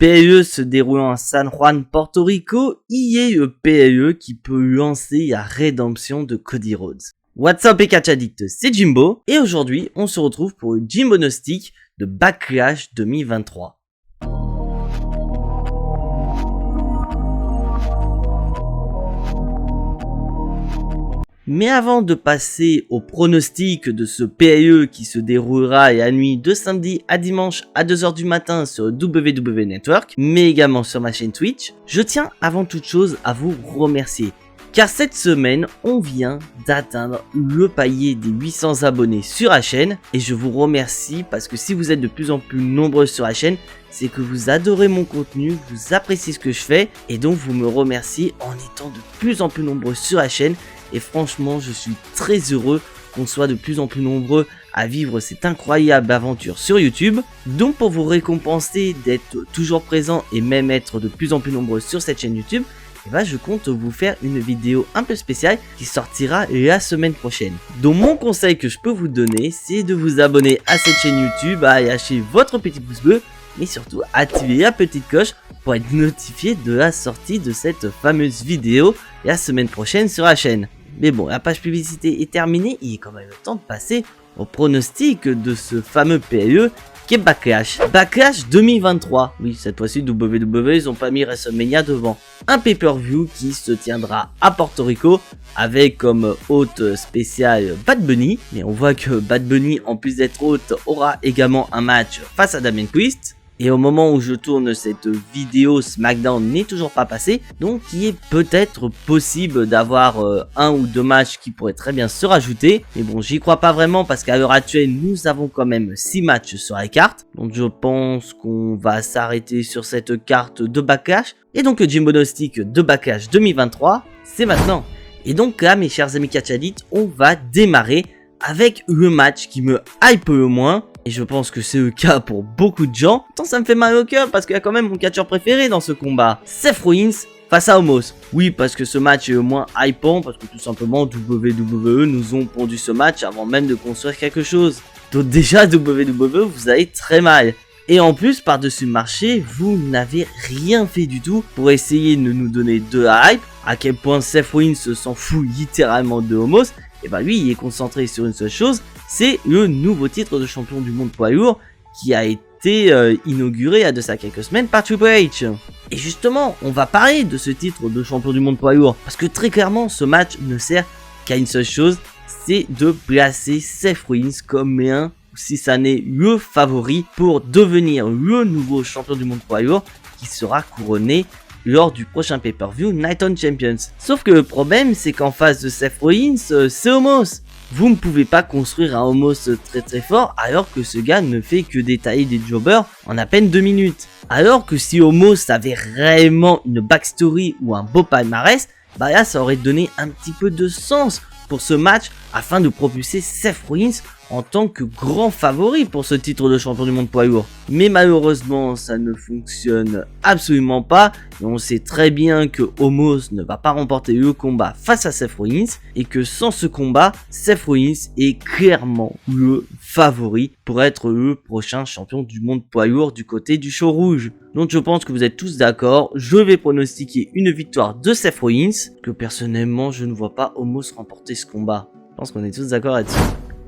PLE se déroulant à San Juan, Porto Rico, y est le PLE qui peut lancer la rédemption de Cody Rhodes. What's up les catch addicts, c'est Jimbo, et aujourd'hui on se retrouve pour le Jimbo Gnostic de Backlash 2023. Mais avant de passer au pronostic de ce PLE qui se déroulera la nuit de samedi à dimanche à 2h du matin sur WWE Network, mais également sur ma chaîne Twitch, je tiens avant toute chose à vous remercier. Car cette semaine, on vient d'atteindre le palier des 800 abonnés sur la chaîne. Et je vous remercie parce que si vous êtes de plus en plus nombreux sur la chaîne, c'est que vous adorez mon contenu, vous appréciez ce que je fais. Et donc vous me remerciez en étant de plus en plus nombreux sur la chaîne. Et franchement, je suis très heureux qu'on soit de plus en plus nombreux à vivre cette incroyable aventure sur YouTube. Donc pour vous récompenser d'être toujours présent et même être de plus en plus nombreux sur cette chaîne YouTube, je compte vous faire une vidéo un peu spéciale qui sortira la semaine prochaine. Donc mon conseil que je peux vous donner, c'est de vous abonner à cette chaîne YouTube, à lâcher votre petit pouce bleu, mais surtout activer la petite cloche pour être notifié de la sortie de cette fameuse vidéo la semaine prochaine sur la chaîne. Mais bon, la page publicité est terminée, il est quand même temps de passer au pronostic de ce fameux PLE qui est Backlash. Backlash 2023. Oui, cette fois-ci, WWE, ils ont pas mis WrestleMania devant. Un pay-per-view qui se tiendra à Porto Rico avec comme hôte spécial Bad Bunny. Mais on voit que Bad Bunny, en plus d'être hôte, aura également un match face à Damien Priest. Et au moment où je tourne cette vidéo, SmackDown n'est toujours pas passé, donc il est peut-être possible d'avoir un ou deux matchs qui pourraient très bien se rajouter. Mais bon, j'y crois pas vraiment parce qu'à l'heure actuelle, nous avons quand même 6 matchs sur la carte. Donc je pense qu'on va s'arrêter sur cette carte de Backlash. Et donc le Jimbo Gnostic de Backlash 2023, c'est maintenant. Et donc là, mes chers amis catchadites, on va démarrer avec le match qui me hype le moins. Et je pense que c'est le cas pour beaucoup de gens. Tant ça me fait mal au cœur parce qu'il y a quand même mon catcheur préféré dans ce combat. Seth Rollins face à Omos. Oui, parce que ce match est le moins hypant. Parce que tout simplement WWE nous ont pondu ce match avant même de construire quelque chose. Donc déjà WWE vous avez très mal. Et en plus, par-dessus le marché, vous n'avez rien fait du tout pour essayer de nous donner de la hype. À quel point Seth Rollins s'en fout littéralement de Omos. Et bah lui, il est concentré sur une seule chose, c'est le nouveau titre de champion du monde poids lourd qui a été inauguré il y a de ça quelques semaines par Triple H. Et justement, on va parler de ce titre de champion du monde poids lourd parce que très clairement, ce match ne sert qu'à une seule chose, c'est de placer Seth Rollins comme un, si ça n'est le favori pour devenir le nouveau champion du monde poids lourd qui sera couronné lors du prochain pay-per-view Night on Champions. Sauf que le problème, c'est qu'en face de Seth Rollins, c'est Omos. Vous ne pouvez pas construire un Omos très fort alors que ce gars ne fait que détailler des jobbers en à peine 2 minutes. Alors que si Omos avait réellement une backstory ou un beau palmarès, bah là ça aurait donné un petit peu de sens pour ce match afin de propulser Seth Rollins en tant que grand favori pour ce titre de champion du monde poids lourd. Mais malheureusement, ça ne fonctionne absolument pas. Et on sait très bien que Omos ne va pas remporter le combat face à Seth Rollins. Et que sans ce combat, Seth Rollins est clairement le favori pour être le prochain champion du monde poids lourd du côté du show rouge. Donc je pense que vous êtes tous d'accord. Je vais pronostiquer une victoire de Seth Rollins. Que personnellement, je ne vois pas Omos remporter ce combat. Je pense qu'on est tous d'accord là-dessus.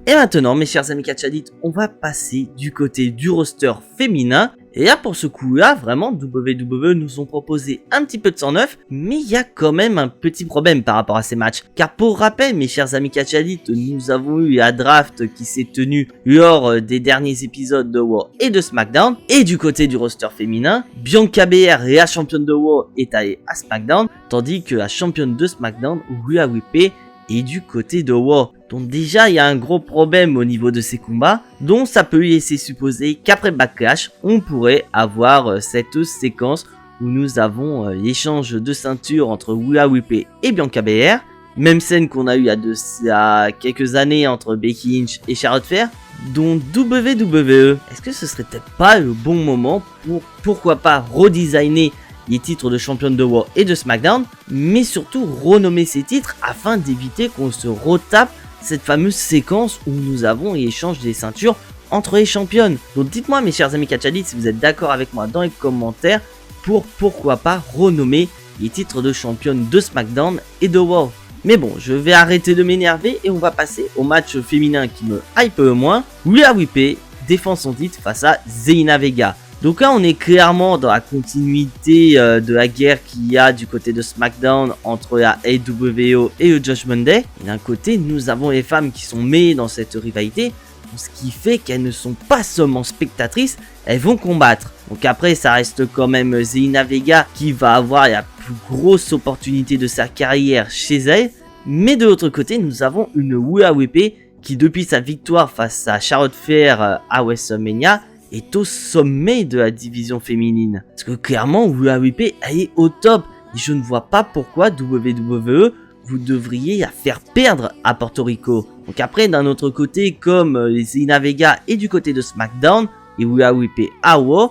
Et maintenant, mes chers amis catchadites, on va passer du côté du roster féminin. Et là, pour ce coup-là, vraiment, WWE nous ont proposé un petit peu de sang neuf, mais il y a quand même un petit problème par rapport à ces matchs. Car pour rappel, mes chers amis catchadites, nous avons eu la draft qui s'est tenue lors des derniers épisodes de Raw et de SmackDown. Et du côté du roster féminin, Bianca Belair, la championne de Raw, est allée à SmackDown, tandis que la championne de SmackDown, Rhea Ripley, est du côté de Raw. Donc déjà il y a un gros problème au niveau de ces combats, donc ça peut laisser supposer qu'après Backlash, on pourrait avoir cette séquence où nous avons l'échange de ceinture entre Rhea Ripley et Bianca Belair. Même scène qu'on a eu il y a quelques années entre Becky Lynch et Charlotte Flair. Donc WWE, est-ce que ce serait peut-être pas le bon moment pour, pourquoi pas, redesigner les titres de championne de Raw et de SmackDown, mais surtout renommer ces titres afin d'éviter qu'on se retape cette fameuse séquence où nous avons l'échange des ceintures entre les championnes. Donc dites-moi mes chers amis Catch Addict si vous êtes d'accord avec moi dans les commentaires pour pourquoi pas renommer les titres de championne de SmackDown et de Raw. Mais bon, je vais arrêter de m'énerver et on va passer au match féminin qui me hype le moins. Rhea Ripley défend son titre face à Zelina Vega. Donc là on est clairement dans la continuité de la guerre qu'il y a du côté de SmackDown entre la AWO et le Judgment Day. Et d'un côté nous avons les femmes qui sont mêlées dans cette rivalité, ce qui fait qu'elles ne sont pas seulement spectatrices, elles vont combattre. Donc après ça reste quand même Zelina Vega qui va avoir la plus grosse opportunité de sa carrière chez elle. Mais de l'autre côté nous avons une Rhea Ripley qui depuis sa victoire face à Charlotte Flair à WrestleMania est au sommet de la division féminine. Parce que clairement, Rhea Ripley, elle est au top. Et je ne vois pas pourquoi WWE, vous devriez la faire perdre à Porto Rico. Donc après, d'un autre côté, comme les Zelina Vega et du côté de SmackDown, et Rhea Ripley à Raw,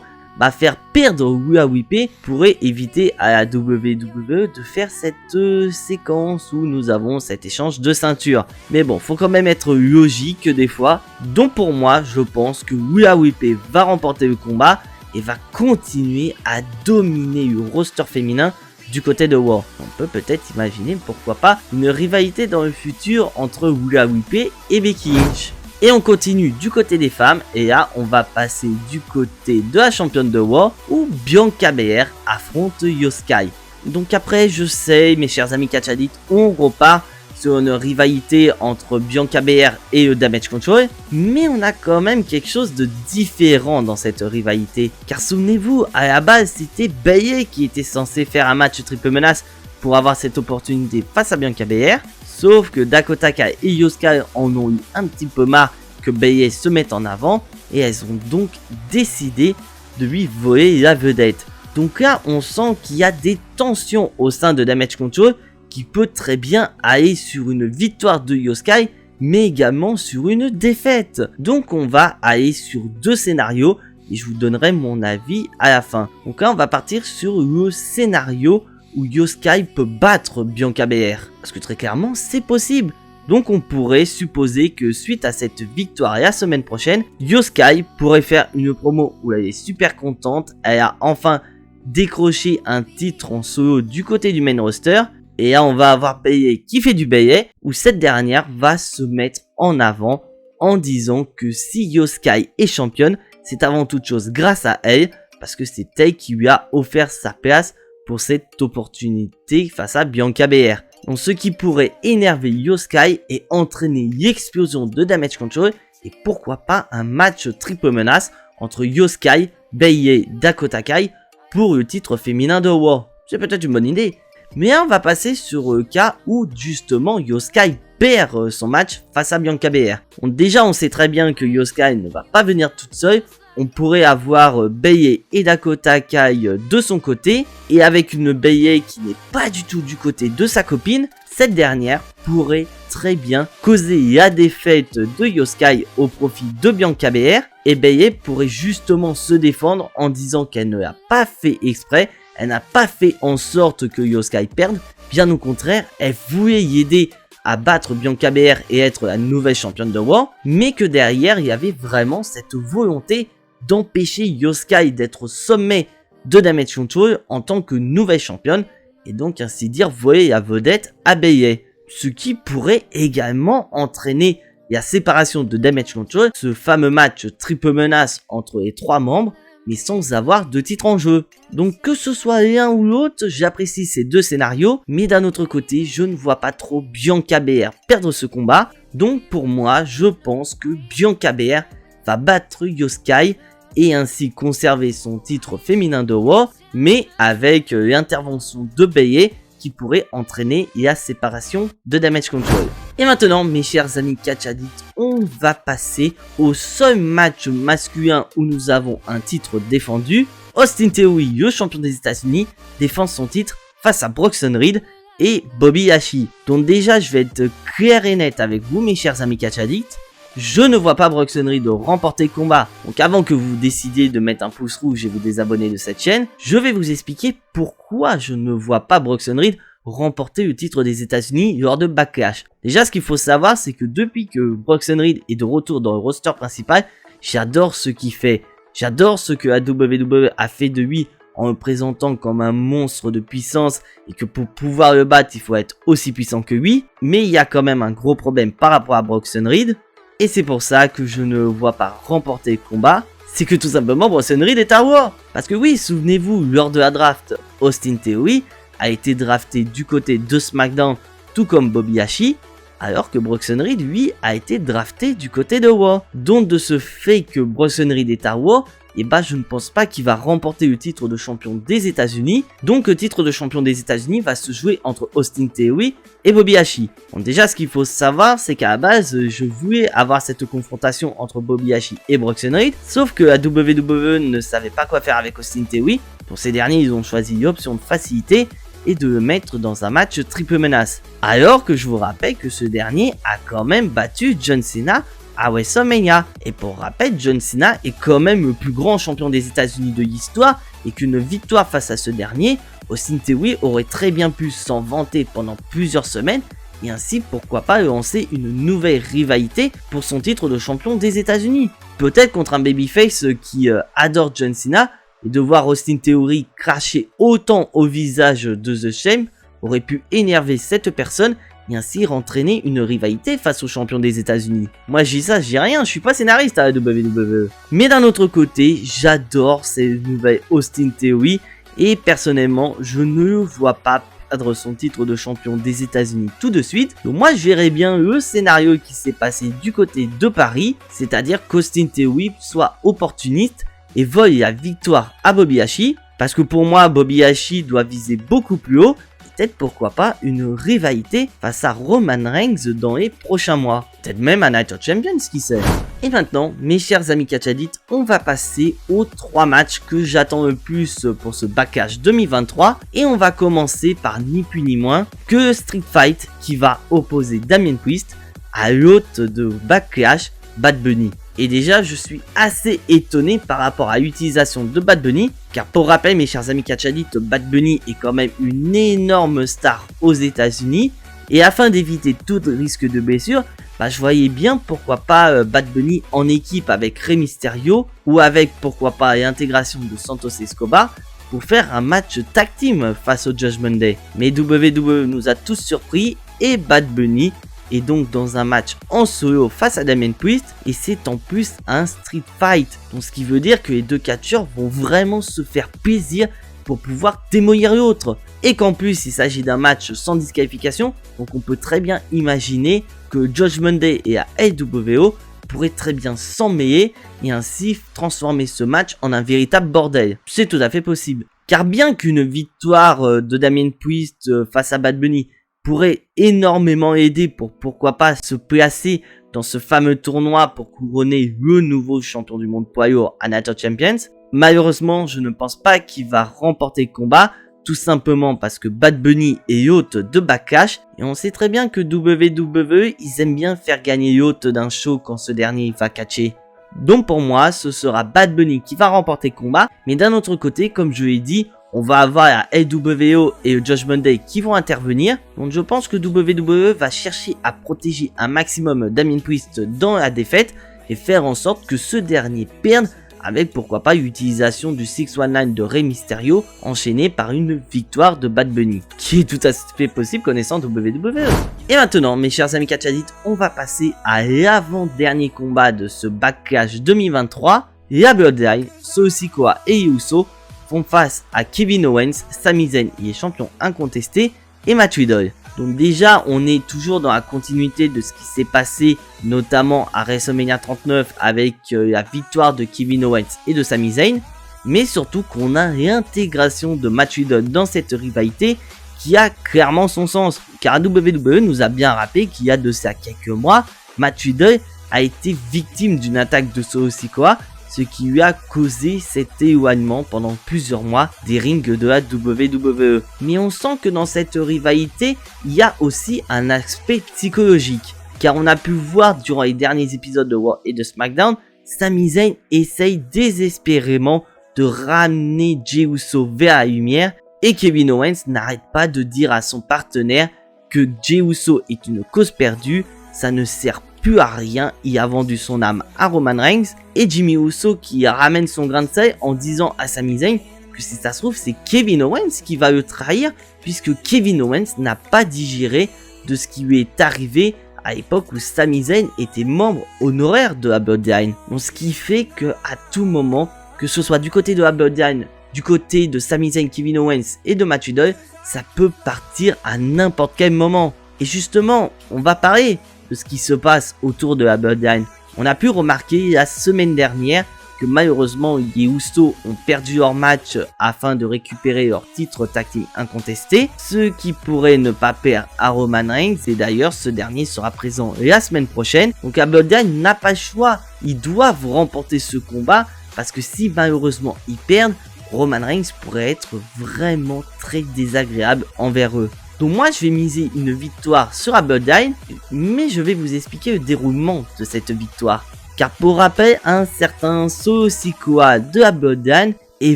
faire perdre Rhea Ripley pourrait éviter à la WWE de faire cette séquence où nous avons cet échange de ceinture. Mais bon, faut quand même être logique des fois. Donc pour moi, je pense que Rhea Ripley va remporter le combat et va continuer à dominer le roster féminin du côté de Raw. On peut peut-être imaginer pourquoi pas une rivalité dans le futur entre Rhea Ripley et Becky Lynch. Et on continue du côté des femmes, et là on va passer du côté de la championne de Raw, où Bianca Belair affronte Io Sky. Donc après je sais mes chers amis Catch Addict, on repart sur une rivalité entre Bianca Belair et le Damage Control, mais on a quand même quelque chose de différent dans cette rivalité. Car souvenez-vous, à la base c'était Bayley qui était censé faire un match triple menace pour avoir cette opportunité face à Bianca Belair. Sauf que Dakota Kai et Io Sky en ont eu un petit peu marre que Bayley se mette en avant et elles ont donc décidé de lui voler la vedette. Donc là on sent qu'il y a des tensions au sein de Damage Control qui peut très bien aller sur une victoire de Io Sky mais également sur une défaite. Donc on va aller sur deux scénarios et je vous donnerai mon avis à la fin. Donc là on va partir sur le scénario où Io Sky peut battre Bianca Belair. Parce que très clairement, c'est possible. Donc on pourrait supposer que suite à cette victoire et la semaine prochaine, Io Sky pourrait faire une promo où elle est super contente. Elle a enfin décroché un titre en solo du côté du main roster. Et là on va avoir Bayley qui fait du Bayley, où cette dernière va se mettre en avant en disant que si Io Sky est championne, c'est avant toute chose grâce à elle. Parce que c'est elle qui lui a offert sa place pour cette opportunité face à Bianca Belair. Donc ce qui pourrait énerver Io Sky et entraîner l'explosion de Damage Control et pourquoi pas un match triple menace entre Io Sky, Bayley, Dakota Kai pour le titre féminin de Raw. C'est peut-être une bonne idée. Mais on va passer sur le cas où justement Io Sky perd son match face à Bianca Belair. Donc déjà on sait très bien que Io Sky ne va pas venir toute seule. On pourrait avoir Bayley et Dakota Kai de son côté. Et avec une Bayley qui n'est pas du tout du côté de sa copine, cette dernière pourrait très bien causer la défaite de Io Sky au profit de Bianca Belair. Et Bayley pourrait justement se défendre en disant qu'elle ne l'a pas fait exprès. Elle n'a pas fait en sorte que Io Sky perde. Bien au contraire, elle voulait y aider à battre Bianca Belair et être la nouvelle championne de Raw. Mais que derrière, il y avait vraiment cette volonté d'empêcher Io Sky d'être au sommet de Damage Control en tant que nouvelle championne et donc ainsi dire voler la vedette à Bayley. Ce qui pourrait également entraîner la séparation de Damage Control, ce fameux match triple menace entre les trois membres mais sans avoir de titre en jeu. Donc que ce soit l'un ou l'autre, j'apprécie ces deux scénarios, mais d'un autre côté, je ne vois pas trop Bianca Belair perdre ce combat. Donc pour moi, je pense que Bianca Belair va battre Io Sky et ainsi conserver son titre féminin de Raw, mais avec l'intervention de Bayley qui pourrait entraîner la séparation de Damage Control. Et maintenant, mes chers amis Catch Addict, on va passer au seul match masculin où nous avons un titre défendu. Austin Theory, le champion des États-Unis, défend son titre face à Bronson Reed et Bobby Lashley. Donc déjà, je vais être clair et net avec vous, mes chers amis Catch Addict. Je ne vois pas Bronson Reed remporter le combat. Donc avant que vous décidiez de mettre un pouce rouge et vous désabonner de cette chaîne, je vais vous expliquer pourquoi je ne vois pas Bronson Reed remporter le titre des États-Unis lors de Backlash. Déjà, ce qu'il faut savoir, c'est que depuis que Bronson Reed est de retour dans le roster principal, J'adore ce qu'il fait. J'adore ce que la WWE a fait de lui en le présentant comme un monstre de puissance et que pour pouvoir le battre, il faut être aussi puissant que lui. Mais il y a quand même un gros problème par rapport à Bronson Reed. Et c'est pour ça que je ne le vois pas remporter le combat. C'est que tout simplement Bronson Reed est à Raw. Parce que oui, souvenez-vous, lors de la draft, Austin Theory a été drafté du côté de SmackDown, tout comme Bobby Lashley, alors que Bronson Reed, lui, a été drafté du côté de Raw. Donc de ce fait que Bronson Reed est à Raw, et bah je ne pense pas qu'il va remporter le titre de champion des États-Unis. Donc le titre de champion des États-Unis va se jouer entre Austin Theory et Bobby Lashley. Bon, déjà ce qu'il faut savoir, c'est qu'à la base, je voulais avoir cette confrontation entre Bobby Lashley et Bronson Reed, sauf que la WWE ne savait pas quoi faire avec Austin Theory. Pour ces derniers, ils ont choisi l'option de facilité et de le mettre dans un match triple menace. Alors que je vous rappelle que ce dernier a quand même battu John Cena à WrestleMania. Et pour rappel, John Cena est quand même le plus grand champion des États-Unis de l'histoire et qu'une victoire face à ce dernier, Austin Theory aurait très bien pu s'en vanter pendant plusieurs semaines et ainsi pourquoi pas lancer une nouvelle rivalité pour son titre de champion des États-Unis. Peut-être contre un babyface qui adore John Cena, et de voir Austin Theory cracher autant au visage de The Shame aurait pu énerver cette personne et ainsi entraîner une rivalité face au champion des États-Unis. Moi je dis ça, je dis rien, je suis pas scénariste à la WWE. Mais d'un autre côté, j'adore ces nouvelles Austin Theory et personnellement, je ne le vois pas perdre son titre de champion des États-Unis tout de suite. Donc moi je verrais bien le scénario qui s'est passé du côté de Paris, c'est-à-dire qu'Austin Theory soit opportuniste et vole la victoire à Bobby Lashley, parce que pour moi Bobby Lashley doit viser beaucoup plus haut, peut-être pourquoi pas une rivalité face à Roman Reigns dans les prochains mois, peut-être même à Night of Champions, qui sait. Et maintenant mes chers amis catch addicts, on va passer aux 3 matchs que j'attends le plus pour ce Backlash 2023, et on va commencer par ni plus ni moins que Street Fight qui va opposer Damien Priest à l'hôte de Backlash, Bad Bunny. Et déjà, je suis assez étonné par rapport à l'utilisation de Bad Bunny, car pour rappel, mes chers amis catch addicts, Bad Bunny est quand même une énorme star aux États-Unis, et afin d'éviter tout risque de blessure, je voyais bien pourquoi pas Bad Bunny en équipe avec Rey Mysterio, ou avec pourquoi pas l'intégration de Santos Escobar, pour faire un match tag team face au Judgment Day. Mais WWE nous a tous surpris, et Bad Bunny et donc dans un match en solo face à Damien Priest, et c'est en plus un street fight, donc ce qui veut dire que les deux catcheurs vont vraiment se faire plaisir pour pouvoir démolir l'autre, et qu'en plus il s'agit d'un match sans disqualification, donc on peut très bien imaginer que Judgment Day et la LWO pourraient très bien s'emmêler et ainsi transformer ce match en un véritable bordel. C'est tout à fait possible, car bien qu'une victoire de Damien Priest face à Bad Bunny pourrait énormément aider pour pourquoi pas se placer dans ce fameux tournoi pour couronner le nouveau champion du monde poids lourd à Night of Champions, malheureusement je ne pense pas qu'il va remporter le combat, tout simplement parce que Bad Bunny est hôte de Backlash, et on sait très bien que WWE ils aiment bien faire gagner l'hôte d'un show quand ce dernier va catcher. Donc pour moi ce sera Bad Bunny qui va remporter le combat, mais d'un autre côté comme je l'ai dit, on va avoir la LWO et le Judgment Day qui vont intervenir. Donc je pense que WWE va chercher à protéger un maximum Damien Priest dans la défaite et faire en sorte que ce dernier perde avec pourquoi pas l'utilisation du 619 de Rey Mysterio enchaîné par une victoire de Bad Bunny, qui est tout à fait possible connaissant WWE. Et maintenant mes chers amis catch addicts, on va passer à l'avant-dernier combat de ce Backlash 2023. La Bloodline, Solo Sikoa et Uso font face à Kevin Owens, Sami Zayn, il est champion incontesté, et Matt Riddle. Donc déjà, on est toujours dans la continuité de ce qui s'est passé, notamment à WrestleMania 39 avec la victoire de Kevin Owens et de Sami Zayn, mais surtout qu'on a l'intégration de Matt Riddle dans cette rivalité qui a clairement son sens, car WWE nous a bien rappelé qu'il y a de ça quelques mois, Matt Riddle a été victime d'une attaque de Solo Sikoa, ce qui lui a causé cet éloignement pendant plusieurs mois des rings de la WWE. Mais on sent que dans cette rivalité, il y a aussi un aspect psychologique, car on a pu voir durant les derniers épisodes de Raw et de SmackDown, Sami Zayn essaye désespérément de ramener Jey Uso vers la lumière, et Kevin Owens n'arrête pas de dire à son partenaire que Jey Uso est une cause perdue, ça ne sert plus à rien y a vendu son âme à Roman Reigns, et Jimmy Uso qui ramène son grain de sel en disant à Sami Zayn que si ça se trouve c'est Kevin Owens qui va le trahir, puisque Kevin Owens n'a pas digéré de ce qui lui est arrivé à l'époque où Sami Zayn était membre honoraire de la Bloodline. Donc ce qui fait que à tout moment, que ce soit du côté de la Bloodline, du côté de Sami Zayn, Kevin Owens et de Matt Riddle, ça peut partir à n'importe quel moment. Et justement, on va parler de ce qui se passe autour de la Bloodline. On a pu remarquer la semaine dernière que malheureusement les Usos ont perdu leur match afin de récupérer leur titre tag team incontesté, ce qui pourrait ne pas perdre à Roman Reigns, et d'ailleurs ce dernier sera présent la semaine prochaine. Donc la Bloodline n'a pas le choix, ils doivent remporter ce combat, parce que si malheureusement ils perdent, Roman Reigns pourrait être vraiment très désagréable envers eux. Donc moi je vais miser une victoire sur la Bloodline, mais je vais vous expliquer le déroulement de cette victoire. Car pour rappel, un certain Solo Sikoa de la Bloodline est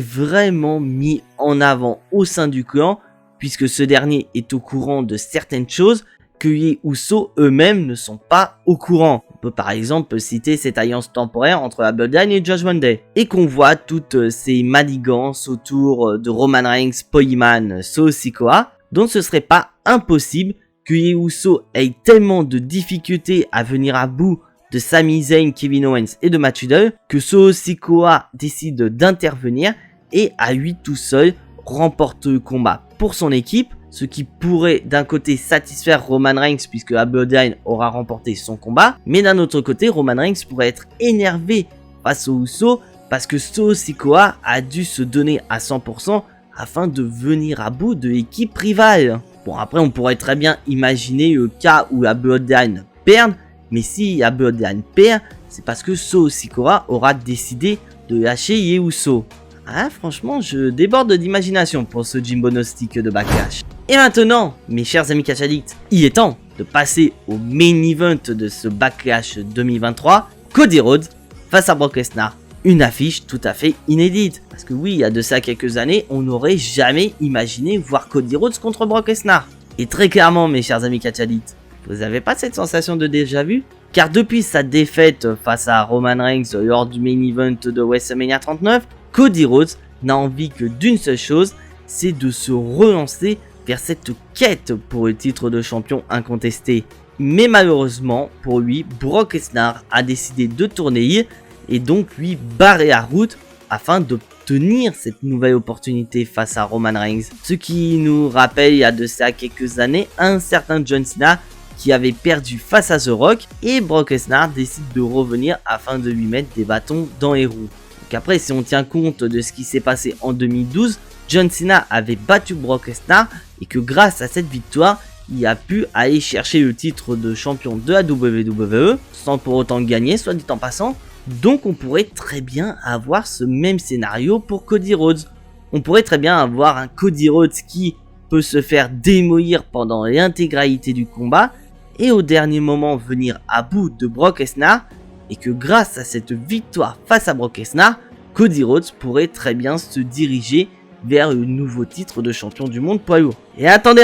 vraiment mis en avant au sein du clan, puisque ce dernier est au courant de certaines choses que les Usos eux-mêmes ne sont pas au courant. On peut par exemple citer cette alliance temporaire entre la Bloodline et Judgment Day, et qu'on voit toutes ces manigances autour de Roman Reigns, Polyman, Solo Sikoa, donc ce serait pas impossible que les Usos aient tellement de difficultés à venir à bout de Sami Zayn, Kevin Owens et de Matt Riddle que Solo Sikoa décide d'intervenir et à lui tout seul remporte le combat pour son équipe, ce qui pourrait d'un côté satisfaire Roman Reigns puisque la Bloodline aura remporté son combat, mais d'un autre côté Roman Reigns pourrait être énervé face aux Usos parce que Solo Sikoa a dû se donner à 100% afin de venir à bout de l'équipe rivale. Bon, après on pourrait très bien imaginer le cas où la Bloodline perd, mais si la Bloodline perd, c'est parce que Solo Sikoa aura décidé de lâcher les Usos. Ah, franchement, je déborde d'imagination pour ce Jimbo Gnostic de Backlash. Et maintenant, mes chers amis Catch Addicts, il est temps de passer au main event de ce Backlash 2023, Cody Rhodes face à Brock Lesnar. Une affiche tout à fait inédite. Parce que oui, il y a de ça quelques années, on n'aurait jamais imaginé voir Cody Rhodes contre Brock Lesnar. Et très clairement, mes chers amis Catch Addicts, vous avez pas cette sensation de déjà vu? Car depuis sa défaite face à Roman Reigns lors du main event de WrestleMania 39, Cody Rhodes n'a envie que d'une seule chose, c'est de se relancer vers cette quête pour le titre de champion incontesté. Mais malheureusement, pour lui, Brock Lesnar a décidé de tourner et donc lui barrer la route afin d'obtenir cette nouvelle opportunité face à Roman Reigns. Ce qui nous rappelle il y a de ça quelques années un certain John Cena qui avait perdu face à The Rock, et Brock Lesnar décide de revenir afin de lui mettre des bâtons dans les roues. Donc après, si on tient compte de ce qui s'est passé en 2012, John Cena avait battu Brock Lesnar et que grâce à cette victoire, il a pu aller chercher le titre de champion de la WWE sans pour autant gagner, soit dit en passant. Donc on pourrait très bien avoir ce même scénario pour Cody Rhodes. On pourrait très bien avoir un Cody Rhodes qui peut se faire démolir pendant l'intégralité du combat et au dernier moment venir à bout de Brock Lesnar, et que grâce à cette victoire face à Brock Lesnar, Cody Rhodes pourrait très bien se diriger vers le nouveau titre de champion du monde poids lourd. Et attendez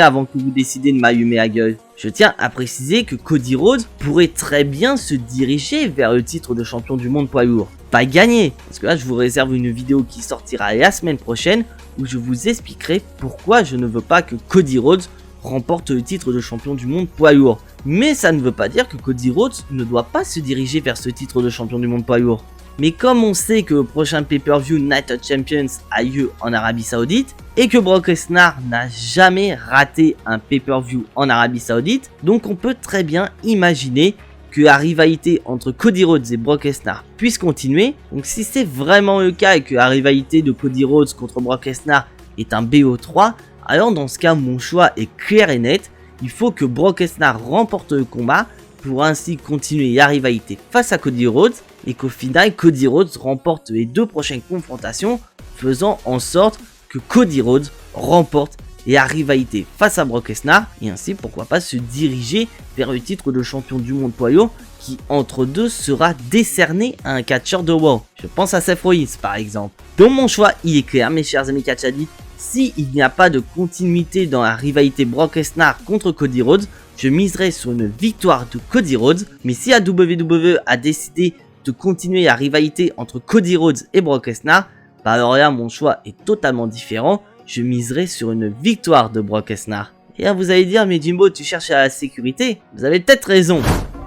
avant que vous décidez de m'allumer la gueule. Je tiens à préciser que Cody Rhodes pourrait très bien se diriger vers le titre de champion du monde poids lourd. Pas gagner, parce que là je vous réserve une vidéo qui sortira la semaine prochaine où je vous expliquerai pourquoi je ne veux pas que Cody Rhodes remporte le titre de champion du monde poids lourd. Mais ça ne veut pas dire que Cody Rhodes ne doit pas se diriger vers ce titre de champion du monde poids lourd. Mais comme on sait que le prochain pay-per-view Night of Champions a lieu en Arabie Saoudite, et que Brock Lesnar n'a jamais raté un pay-per-view en Arabie Saoudite, donc on peut très bien imaginer que la rivalité entre Cody Rhodes et Brock Lesnar puisse continuer. Donc si c'est vraiment le cas et que la rivalité de Cody Rhodes contre Brock Lesnar est un BO3, alors dans ce cas mon choix est clair et net, il faut que Brock Lesnar remporte le combat pour ainsi continuer la rivalité face à Cody Rhodes et qu'au final Cody Rhodes remporte les deux prochaines confrontations, faisant en sorte que Cody Rhodes remporte la rivalité face à Brock Lesnar et ainsi pourquoi pas se diriger vers le titre de champion du monde poids lourd qui entre deux sera décerné à un catcheur de Raw. Je pense à Seth Rollins par exemple. Donc mon choix il est clair mes chers amis Catch Addicts. Si il n'y a pas de continuité dans la rivalité Brock Lesnar contre Cody Rhodes, je miserai sur une victoire de Cody Rhodes. Mais si la WWE a décidé de continuer la rivalité entre Cody Rhodes et Brock Lesnar, bah alors là mon choix est totalement différent, je miserai sur une victoire de Brock Lesnar. Et là vous allez dire, mais Jimbo, tu cherches à la sécurité? Vous avez peut-être raison.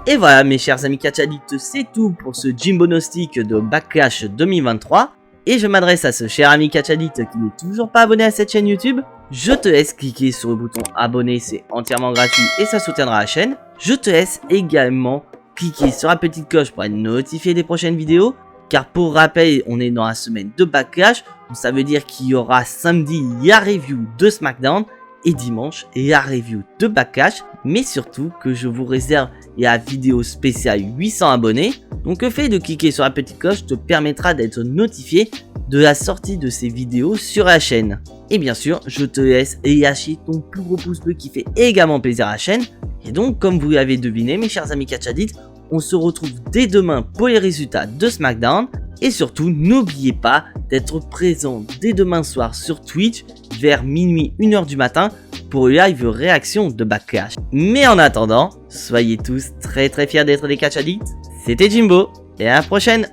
Et voilà mes chers amis catch addicts, c'est tout pour ce Jimbonostic de Backlash 2023. Et je m'adresse à ce cher ami catch addict qui n'est toujours pas abonné à cette chaîne YouTube. Je te laisse cliquer sur le bouton abonner, c'est entièrement gratuit et ça soutiendra la chaîne. Je te laisse également cliquer sur la petite cloche pour être notifié des prochaines vidéos. Car pour rappel, on est dans la semaine de Backlash, donc ça veut dire qu'il y aura samedi la review de SmackDown et dimanche la review de Backlash. Mais surtout que je vous réserve la vidéo spéciale 800 abonnés. Donc le fait de cliquer sur la petite cloche te permettra d'être notifié de la sortie de ces vidéos sur la chaîne. Et bien sûr, je te laisse lâcher ton plus gros pouce bleu qui fait également plaisir à la chaîne. Et donc, comme vous l'avez deviné, mes chers amis catch addicts, on se retrouve dès demain pour les résultats de SmackDown. Et surtout, n'oubliez pas d'être présent dès demain soir sur Twitch vers minuit 1h du matin pour le live réaction de Backlash. Mais en attendant, soyez tous très fiers d'être des catch addicts. C'était Jimbo et à la prochaine.